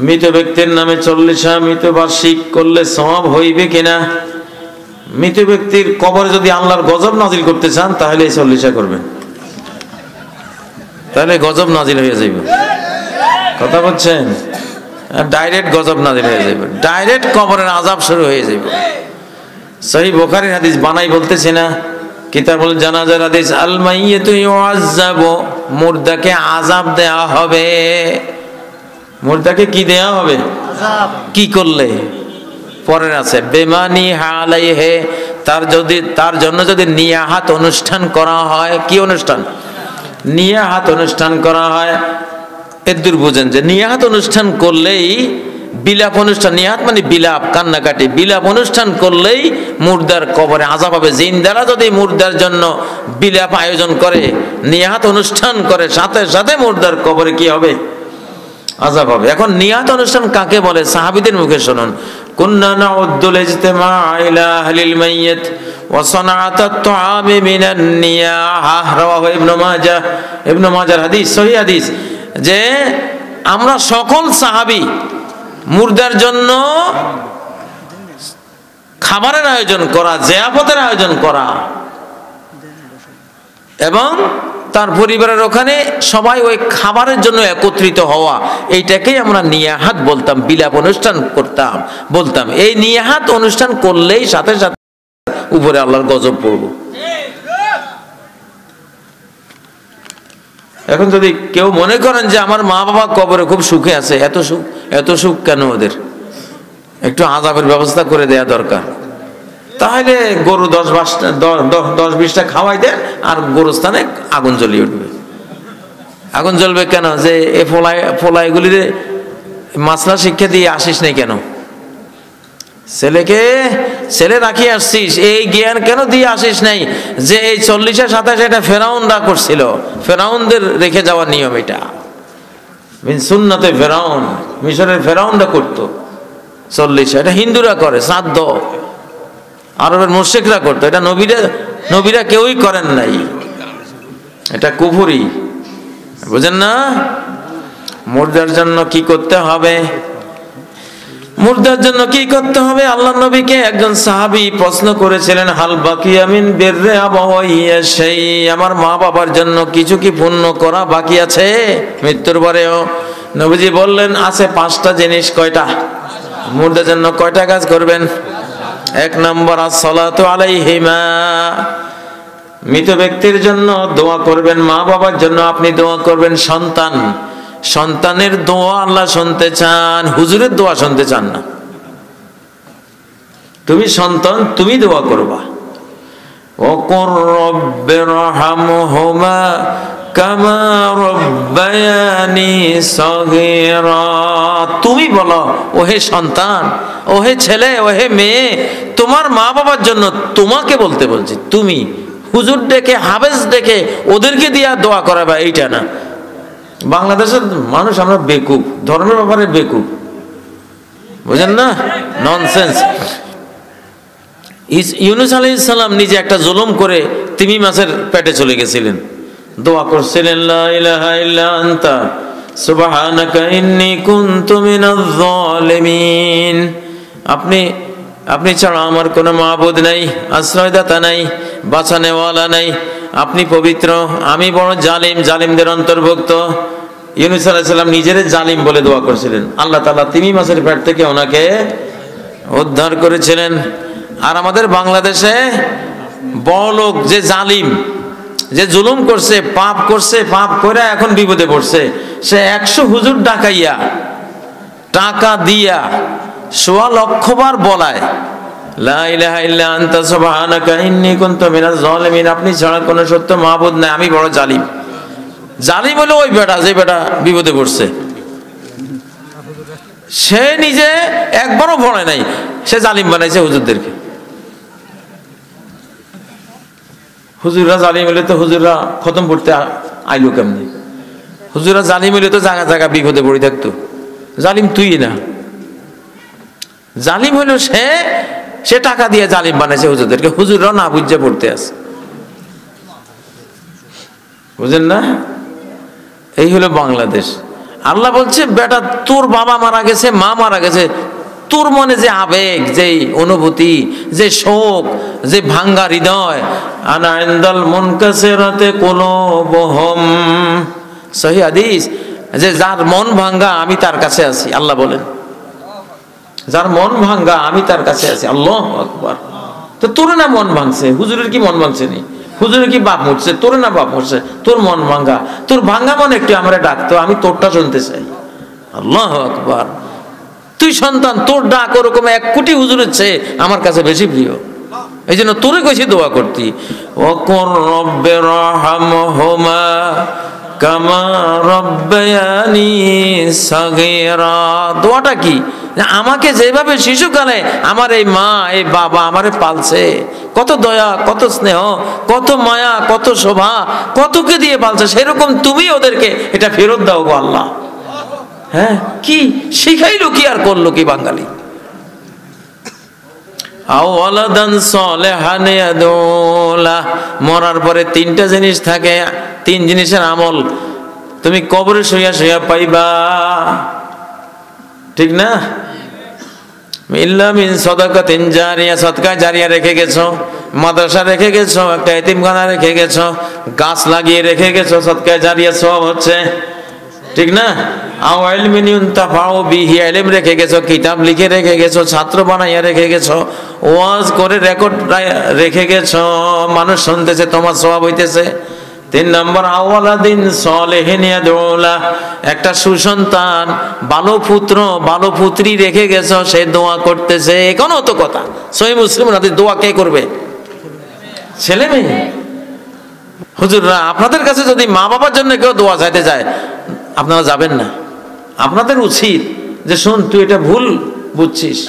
মৃত ব্যক্তির নামে 40 মৃতবার্ষিক করলে সওয়াব হইবে কিনা? মৃত ব্যক্তির কবরে যদি আল্লাহর গজব নাজিল করতে চান তাহলে 40 করবেন, তাহলে গজব নাজিল হয়ে যাবে। কথা বলছেন? ডাইরেক্ট গজব নাজিল হয়ে যাবে, ডাইরেক্ট কবরের আযাব শুরু হয়ে যাবে। সহিহ বুখারীর হাদিস বানাই বলতেছি না, কিতাবুল জানাজার হাদিস, আল মাইয়িতু ইউআযাবু, মুর্দাকে আযাব দেয়া হবে। মুর্দাকে কি দেয়া হবে? আযাব। কি করলে? পরের আছে বেমানি আলাইহি, তার জন্য যদি নিয়াহাত অনুষ্ঠান করা হয়। কি অনুষ্ঠান? নিয়াহাত অনুষ্ঠান করা হয়। এদুর বুঝেন যে নিয়াহাত অনুষ্ঠান করলেই বিলাপ অনুষ্ঠান, নিয়াহাত মানে বিলাপ, কান্নাকাটি, বিলাপ অনুষ্ঠান করলেই মুর্দার কবরে আযাব হবে। জিন্দারা যদি মুর্দার জন্য বিলাপ আয়োজন করে, নিয়াহাত অনুষ্ঠান করে, সাথে সাথে মুর্দার কবরে কি হবে? আযাব হবে। এখন নিয়াহাত অনুষ্ঠান কাকে বলে? সাহাবীদের মুখে শুনুন। কুন্না নাউদ্দুল ইজতিমা ইলা আহলিল মাইয়িত ওয়া সানাআতাত তুআমি মিনান নিয়াহা, রাওয়াহু ইবনে মাজাহ হাদিস, সহিহ হাদিস, যে আমরা সকল সাহাবী মুর্দার জন্য খাবারের আয়োজন করা, জিয়াফতের আয়োজন করা এবং তার পরিবারের ওখানে সবাই ওই খাবারের জন্য একত্রিত হওয়া, এইটাকেই আমরা নিয়াহাত বলতাম, বিলাপ অনুষ্ঠান করতাম বলতাম। এই নিয়াহাত অনুষ্ঠান করলেই সাথে সাথে উপরে আল্লাহর গজব পড়ব। এখন যদি কেউ মনে করেন যে আমার মা বাবা কবরে খুব সুখে আছে, এত সুখ কেন ওদের? একটু আযাবের ব্যবস্থা করে দেয়া দরকার। তাহলে গরু 10-20টা খাওয়াই দেন, আর গোরস্থানে আগুন জ্বলিয়ে উঠবে। আগুন জ্বলবে কেন? যে এ ফলাইগুলিরে মাসলা শিক্ষা দিয়ে আসিস নাই কেন? ছেলে রাখি আসছিস, এই জ্ঞান কেন দিয়ে আসিস নাই যে এই 40-27 এটা ফেরাউনরা করছিল, ফেরাউনদের রেখে যাওয়ার নিয়ম এটা। সুন্নতে ফেরাউন, মিশরের ফেরাউনরা করতো 40, এটা হিন্দুরা করে। শ্রাদ্ধ আরবের মুশরিকরা করতো, এটা নবীরা কেউই করেন নাই, এটা কুফরি। বুঝেন না? মুর্দার জন্য কি করতে হবে? মুর্দার জন্য কি করতে হবে? আল্লাহর নবীকে একজন সাহাবী প্রশ্ন করেছিলেন, হাল বাকিয়া মিন বিররি আবাওয়াইয়া শাই, আমার মা বাবার জন্য কিছু কি পুণ্য করা বাকি আছে মৃত্যুর পরেও? নবীজি বললেন, আছে 5টা জিনিস। কয়টা? মুর্দার জন্য কয়টা কাজ করবেন? 1 নম্বর, আসসালাতু আলাইহিমা, মৃত ব্যক্তির জন্য দোয়া করবেন। মা বাবার জন্য আপনি দোয়া করবেন। সন্তানের দোয়া আল্লাহ শুনতে চান, হুজুরের দোয়া শুনতে চান না। তুমি সন্তান, তুমি দোয়া করবা। ওয়াকুর রাব্বিরহামহুমা কামা রাব্বায়ানি সগীরা, তুমি বলো, ওহে সন্তান, ওহে ছেলে, ওহে মেয়ে, তোমার মা বাবার জন্য তোমাকে বলতে বলছি। তুমি হুজুর ডেকে, হাফেজ ডেকে ওদেরকে দিয়া দোয়া করাবা, এইটা না। বাংলাদেশের মানুষ আমরা বেকুব, ধর্মের ব্যাপারে বেকুব, বুঝেন না? ননসেন্স। ইউনূস আলাইহিস সালাম নিজে একটা জুলুম করে তিমি মাছের পেটে চলে গেছিলেন, দোয়া করছিলেন, লা ইলাহা ইল্লা আনতা সুবহানাকা ইন্নী কুনতু মিনাজ জালিমিন। আপনি ছাড়া আমার কোনো মাবুদ নাই, আশ্রয়দাতা নাই, বাঁচানেওয়ালা নাই, আপনি পবিত্র, আমি বড় জালিম, জালিমদের অন্তর্ভুক্ত। ইউনূস আলাইহিস সালাম নিজের জালিম বলে দোয়া করেছিলেন, আল্লাহ তাআলা তিমি মাছের পেট থেকে ওনাকে উদ্ধার করেছিলেন। আর আমাদের বাংলাদেশে বড় লোক যে জালিম, যে জুলুম করছে, পাপ করছে, পাপ করে এখন বিপদে পড়ছে, সে 100 হুজুর ডাকাইয়া টাকা দিয়া 1.25 লক্ষ বার বলায়, লা ইলাহা ইল্লা আনতা সুবহানাকা ইন্নী কুনতু মিনাজ জালিমিন, আপনি ছাড়া কোনো সত্য মাবুদ নাই, আমি বড় জালিম। জালিম হলো ওই বেটা, যে বেটা বিপদে পড়ছে, সে নিজে একবারও পড়ে নাই, সে জালিম বানাইছে হুজুরদেরকে। হুজুররা জালিম হলে তো হুজুররা খতম পড়তে আইলো কেমনি? হুজুররা জালিম হলে তো জায়গা জায়গা বিপদে পড়ে থাকতো। জালিম তুই না, জালিম হলো সে টাকা দিয়ে জালিম বানাইছে হুজুরদেরকে, হুজুররাও না বুঝে পড়তে আছে। বুঝেন না? এই হলো বাংলাদেশ। আল্লাহ বলছে বেটা তোর বাবা মারা গেছে, মা মারা গেছে, তোর মনে যে আবেগ, যে অনুভূতি, যে শোক, যে ভাঙ্গা হৃদয়, আনা ইনদাল মুনকাসিরাতে কুলুবুহুম, সহিহ হাদিস, যে যার মন ভাঙ্গা আমি তার কাছে আছি। আল্লাহ বলেন যার মন ভাঙ্গা আমি তার কাছে আছি। আল্লাহু আকবার। তো তোর না মন ভাঙছে, হুজুরের কি মন ভাঙছে নি? হুজুরের কি বাপ মরছে? তোর না বাপ মরছে, তোর মন ভাঙ্গা। তোর ভাঙ্গা মন একটু আমরা ডাকতো, আমি তোরটা শুনতে চাই। আল্লাহু আকবার। তুই সন্তান, তোর ডাক ওরকম 1 কোটি হুজুরের চেয়ে আমার কাছে বেশি প্রিয়। এই জন্য তোরে কইছি দোয়া করতি, ওয়াকুর রব্বিরহামহুমা কামা রব্বায়ানি সাগীরা। দোয়াটা কি? আমাকে যেভাবে শিশুকালে আমার এই মা এই বাবা আমারে পালছে, কত দয়া, কত স্নেহ, কত মায়া, কত শোভা, কতকে দিয়ে পালছে, সেরকম তুমি ওদেরকে এটা ফেরত দাও গো আল্লাহ। হ্যাঁ, কি শিখাইলো কি আর করলো কি বাঙালি? মরার পরে 3টা জিনিস থাকে, 3 জিনিসের আমল তুমি কবরে শুইয়া শুইয়া পাইবা, ঠিক না? ইল্লা মিন সাদাকাতিন জারিয়া, সদকা জারিয়া রেখে গেছো, মাদ্রাসা রেখে গেছো, একটা এতিমখানা রেখে গেছো, গাছ লাগিয়ে রেখে গেছো, সদকা জারিয়া সওয়াব হচ্ছে, ঠিক না? আও ইলমিন ইউনতাফাউ বিহি, ইলম রেখে গেছো, কিতাব লিখে রেখে গেছো, ছাত্র বানাইয়া রেখে গেছো, ওয়াজ করে রেকর্ড রেখে গেছো, মানুষ শুনতেছে, তোমার সওয়াব হইতেছে। 3 নম্বর আওয়ালাদিন সলিহিন ইয়াদউলা, একটা সুসন্তান, ভালো পুত্র, ভালো পুত্রী রেখে গেছো, সে দোয়া করতেছে। এখনো তো কথা, সহিহ মুসলিম হাদিস, দোয়া কে করবে? ছেলে মেয়ে। হুজুররা আপনাদের কাছে যদি মা বাবার জন্য কেউ দোয়া চাইতে যায়, আপনারা যাবেন না। আপনাদের উচিত যে শোন, তুই এটা ভুল বুঝছিস,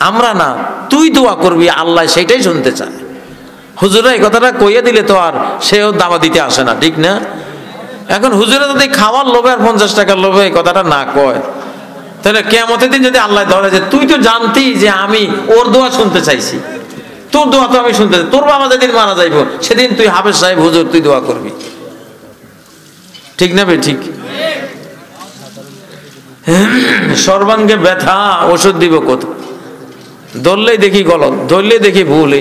আমরা না, তুই দোয়া করবি, আল্লাহ সেটাই শুনতে চায়। হুজুরা এই কথাটা কইয়া দিলে তো আর সেও দাওয়া দিতে আসে না, ঠিক না? এখন হুজুরা যদি খাওয়ার লোভে আর 50 টাকার লোভে এই কথাটা না কয়, তাহলে কিয়ামতের দিন যদি আল্লাহ ধরে যে তুই তো জানতি যে আমি ওর দোয়া শুনতে চাইছি, তোর দোয়া তো আমি শুনতে চাই, তোর বাবা যেদিন মারা যাইব সেদিন তুই হাফেজ সাহেব হুজুর তুই দোয়া করবি, ঠিক না? ঠিক। সর্বাঙ্গে ব্যথা, ওষুধ দিব কোথায়? ধরলেই দেখি গলত, ধরলেই দেখি ভুল।